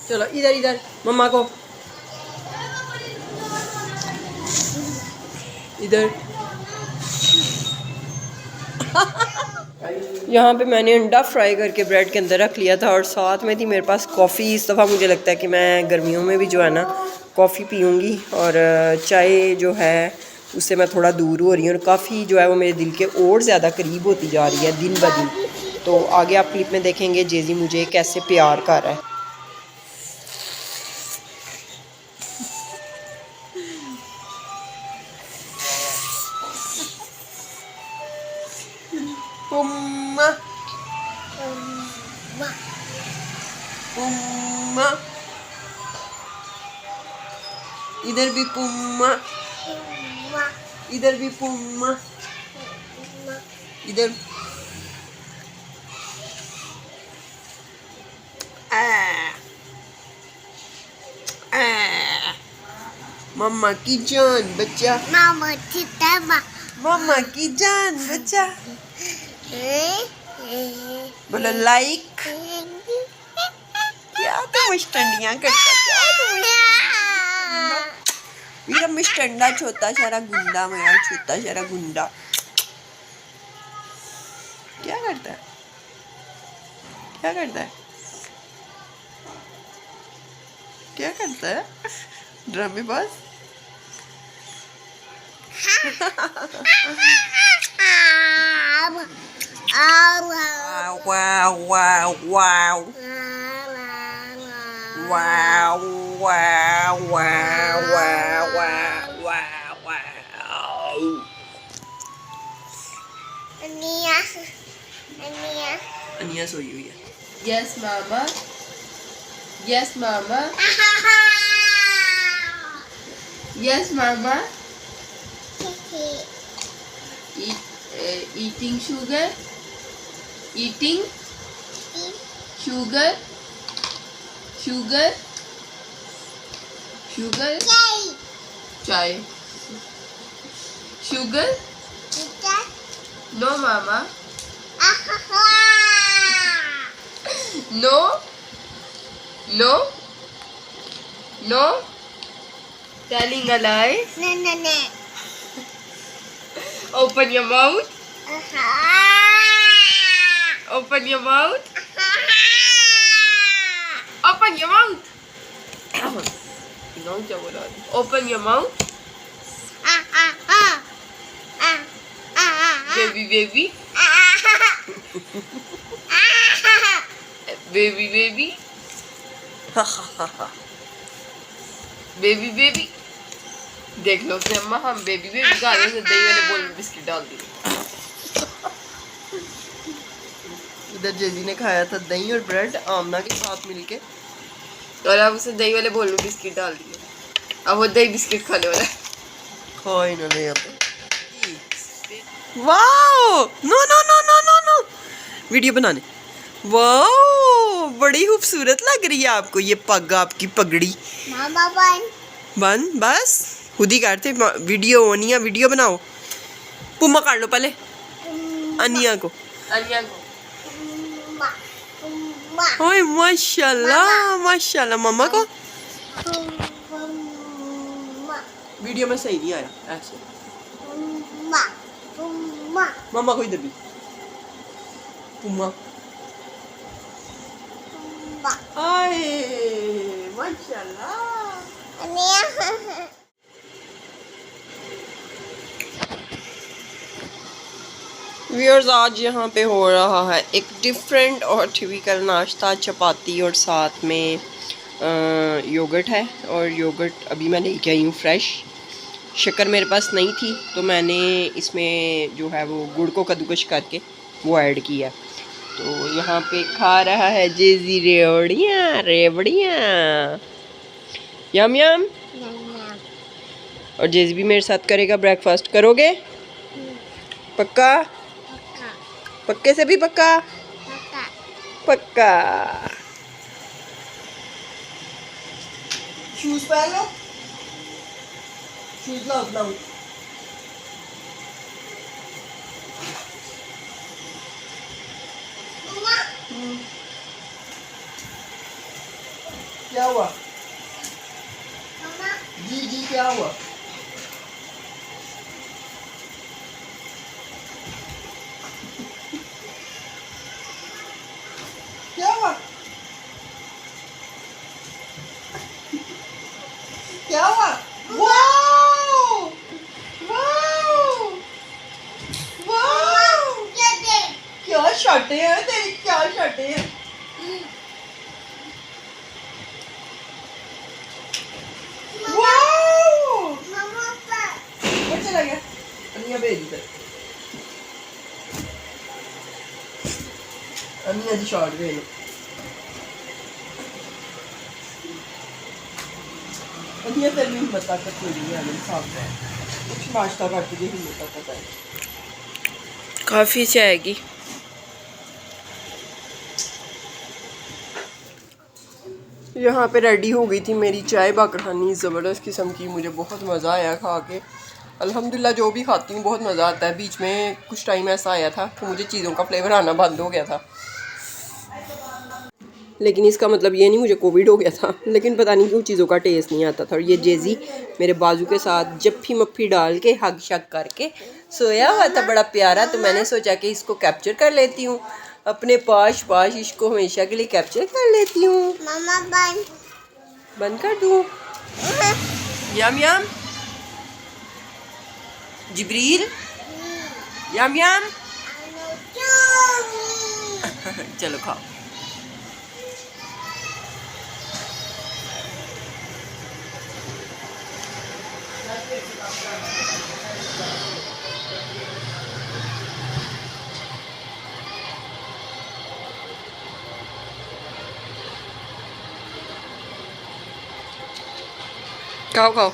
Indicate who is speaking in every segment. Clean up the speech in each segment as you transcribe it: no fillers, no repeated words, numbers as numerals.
Speaker 1: चलो इधर इधर मम्मा को इधर। यहाँ पे मैंने अंडा फ्राई करके ब्रेड के अंदर रख लिया था और साथ में थी मेरे पास कॉफ़ी। इस दफ़ा मुझे लगता है कि मैं गर्मियों में भी जो है ना कॉफ़ी पीऊँगी और चाय जो है उससे मैं थोड़ा दूर हो रही हूँ और काफ़ी जो है वो मेरे दिल के और ज़्यादा करीब होती जा रही है दिन ब दिन। तो आगे आप क्लिप में देखेंगे जेजी मुझे कैसे प्यार कर रहा है। पुम्मा पुम्मा इधर भी पुम्मा, इधर भी पुम्मा, इधर मम्मा की जान बच्चा, मम्मा की जान बच्चा। बोलो लाइक। क्या तुम मिस्टंडियाँ करता, क्या तुम मेरा मिस्टंडा छोटा सारा गुंडा, मेरा छोटा सारा गुंडा क्या करता है, क्या करता है, क्या करता है ड्रामेबाज। वाव वाव वाव वाव वाव वाव वाव वाव वाव। अनिया सोई हुई है।
Speaker 2: Yes, mama. Yes, mama. Yes, mama. Eating sugar. Eating sugar. Sugar. Sugar. Chai. Sugar. No, mama. No. No. No. Telling a lie. Open your mouth. Open your mouth. Open your mouth. Open your mouth. Baby, baby. Baby, baby. Baby baby देख लो उसने अम्मा हम baby baby गाने से दही वाले बोल में बिस्किट डाल दिए।
Speaker 1: इधर जेजी ने खाया था दही और ब्रेड आमना के साथ मिलके
Speaker 2: और अब उसे दही वाले बोल में बिस्किट डाल दिए। अब वो दही बिस्किट खाने वाला है।
Speaker 1: खा इन्होंने यहाँ पे। Wow no no no no no no video बनाने। वाओ बड़ी खूबसूरत लग रही है आपको ये पग, आपकी पगड़ी।
Speaker 3: मामा बन
Speaker 1: बन बस खुद ही करते वीडियो। अनिया वीडियो बनाओ। पुम्मा काट लो पहले अनिया को। ओए माशाल्लाह माशाल्लाह। मम्मा को वीडियो में सही नहीं आया ऐसे। मम्मा को इधर भी पुम्मा। आए माशाल्लाह। व्यूअर्स आज यहाँ पे हो रहा है एक डिफरेंट और टिपिकल नाश्ता, चपाती और साथ में योगर्ट है। और योगर्ट अभी मैं लेके आई हूँ फ्रेश। शक्कर मेरे पास नहीं थी तो मैंने इसमें जो है वो गुड़ को कद्दूकश करके वो ऐड किया। तो यहाँ पे खा रहा है जेजी रेवड़ियाँ रेवड़ियाँ यम यम। और जेजी भी मेरे साथ करेगा ब्रेकफास्ट। करोगे पक्का? पक्के से भी पक्का? पक्का। शूज पहन लो। शूज लाओ लाओ। क्या हुआ? जी जी क्या हुआ? क्या हुआ? क्या हुआ? वाओ! वाओ! वाओ! क्या शर्टें हैं तेरी, क्या शर्टें हैं? वाओ! ऊपर चला गया। अनिया भेज इधर। अनिया जी शॉर्ट भेज। अनिया तेरी हिम्मत ताकत कोई नहीं है मेरे सामने। कुछ नाश्ता कर तुझे हिम्मत ताकत है। काफ़ी से आएगी। यहाँ पे रेडी हो गई थी मेरी चाय बाकरहानी ज़बरदस्त किस्म की। मुझे बहुत मज़ा आया खा के। अल्हम्दुलिल्लाह जो भी खाती हूँ बहुत मज़ा आता है। बीच में कुछ टाइम ऐसा आया था कि मुझे चीज़ों का फ्लेवर आना बंद हो गया था, लेकिन इसका मतलब ये नहीं मुझे कोविड हो गया था। लेकिन पता नहीं क्यों चीज़ों का टेस्ट नहीं आता था। और ये जेजी मेरे बाजू के साथ जप्फी मप्फी डाल के हग शग करके सोया हुआ था बड़ा प्यारा। तो मैंने सोचा कि इसको कैप्चर कर लेती हूँ, अपने पाश पाश इसको हमेशा के लिए कैप्चर कर लेती हूँ।
Speaker 3: मामा
Speaker 1: बंद कर दूँ? यम यम जिब्रील यम यम। चलो खाओ। खाओ खाओ।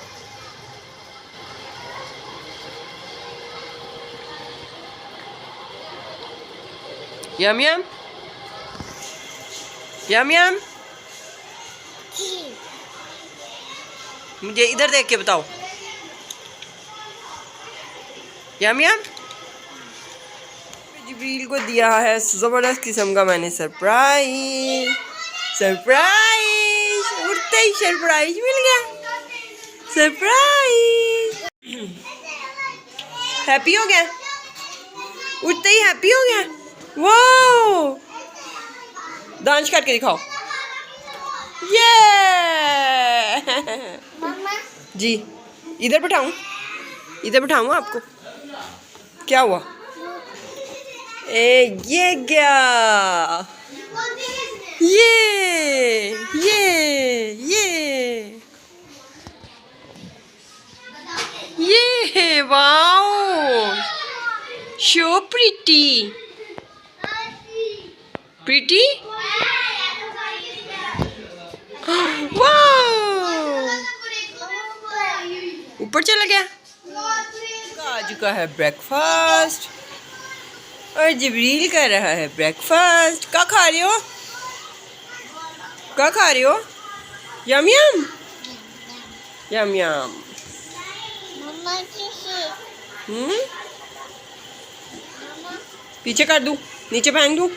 Speaker 1: यम यम यम यम। मुझे इधर देख के बताओ। यम यम। जिब्रील को दिया है ज़बरदस्त किस्म का मैंने सरप्राइज। सरप्राइज, उठते ही सरप्राइज मिल गया। सरप्राइज। हैप्पी हो गया, उठते ही हैप्पी हो गया। वाओ! डांस करके दिखाओ। ये
Speaker 3: मामा
Speaker 1: जी इधर बैठाऊं, इधर बैठाऊं आपको? क्या हुआ? ये क्या? ये wow, show pretty pretty. Wow, ऊपर चला गया। आ चुका है ब्रेकफास्ट और जिब्रील कर रहा है ब्रेकफास्ट। क्या खा रहे हो? क्या खा रहे हो? यम यम यम यम।
Speaker 3: मामा
Speaker 1: पीछे कर दूं, नीचे फेंक दूं,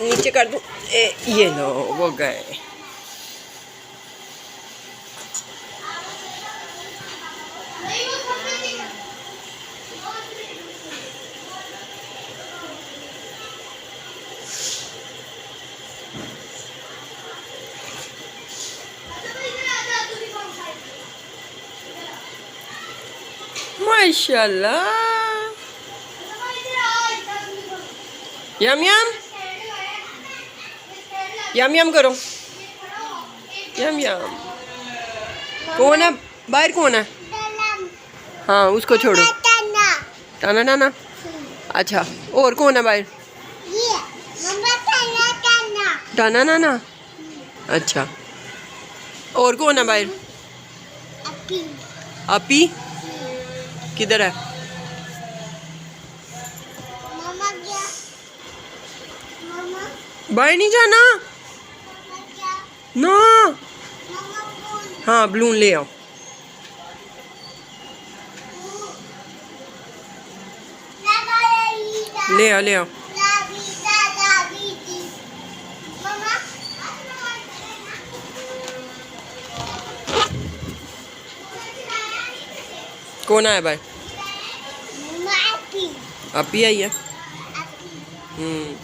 Speaker 1: नीचे कर दूं। ये लो वो गए। माशाल्लाह। यम यम यम यम करो। यम यम। कौन है बाहर? कौन है? हाँ उसको छोड़ो। टाना टाना। अच्छा और कौन है बाहर? टाना नाना। अच्छा और कौन है बाहर? अपी किधर है? बाहर नहीं जाना ना। हाँ बलून ले आओ। ले आओ ले आओ। कौन आया भाई?
Speaker 3: मम्मा अपी
Speaker 1: आप ही आई है।
Speaker 3: अपी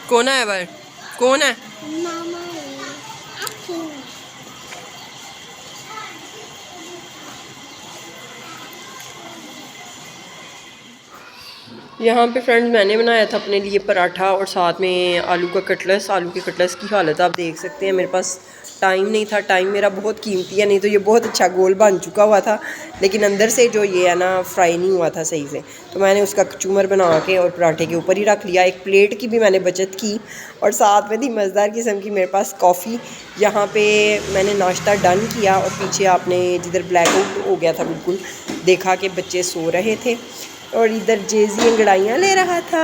Speaker 1: कौन आया भाई? कौन है?
Speaker 3: मामा अपी
Speaker 1: यहाँ पे फ्रेंड्स मैंने बनाया था अपने लिए पराठा और साथ में आलू का कटलेस। आलू के कटलेस की हालत आप देख सकते हैं। मेरे पास टाइम नहीं था, टाइम मेरा बहुत कीमती है, नहीं तो ये बहुत अच्छा गोल बन चुका हुआ था, लेकिन अंदर से जो ये है ना फ्राई नहीं हुआ था सही से, तो मैंने उसका कचूमर बना के और पराठे के ऊपर ही रख लिया। एक प्लेट की भी मैंने बचत की और साथ में थी मज़ेदार किस्म की मेरे पास कॉफ़ी। यहाँ पे मैंने नाश्ता डन किया और पीछे आपने जिधर ब्लैक आउट हो गया था बिल्कुल देखा कि बच्चे सो रहे थे और इधर जेजी अंगड़ाइयाँ ले रहा था।